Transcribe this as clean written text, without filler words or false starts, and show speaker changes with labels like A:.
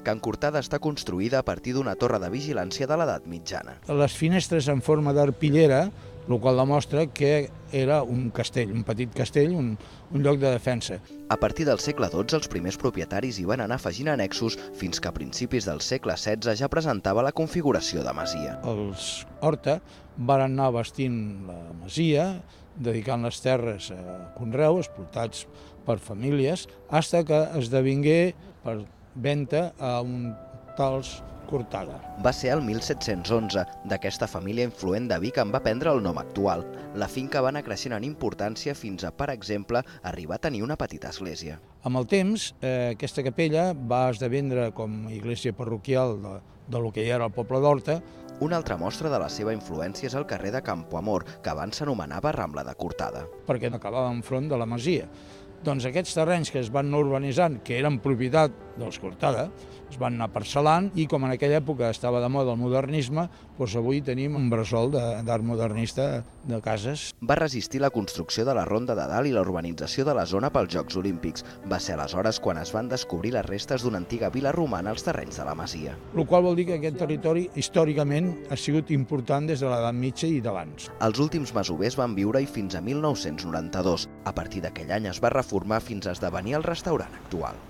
A: Can Cortada està construïda a partir d'una torre de vigilància de l'edat mitjana.
B: Les finestres en forma d'arpillera, el qual demostra que era un castell, un petit castell, un lloc de defensa.
A: A partir del segle XII, els primers propietaris hi van anar afegint annexos fins que a principis del segle XVI ja presentava la configuració de masia.
B: Els Horta van anar bastint la masia, dedicant les terres a conreu, explotats per famílies, fins que esdevingué per venda a un tals Cortada.
A: Va ser el 1711, d'aquesta família influent de Vic en va prendre el nom actual. La finca va anar creixent en importància fins a, per exemple, arribar a tenir una petita església.
B: Amb el temps, aquesta capella va esdevindre com a església parroquial de lo que ja era el poble d'Horta.
A: Una altra mostra de la seva influència és el carrer de Campoamor, que abans s'anomenava Rambla de Cortada.
B: Perquè acabava enfront de la masia. Doncs aquests terrenys que es van anar urbanitzant, que eren propietat dels Cortada, es van anar parcel·lant i com en aquella època estava de moda el modernisme, doncs avui tenim un bressol d'art modernista de cases.
A: Va resistir la construcció de la Ronda de Dalt i la urbanització de la zona pels Jocs Olímpics. Va ser aleshores quan es van descobrir les restes d'una antiga vila romana als terrenys de la masia.
B: El qual vol dir que aquest territori històricament ha sigut important des de l'edat mitja i d'abans.
A: Els últims masovers van viure-hi fins a 1992. A partir d'aquell any es va reformar fins a esdevenir el restaurant actual.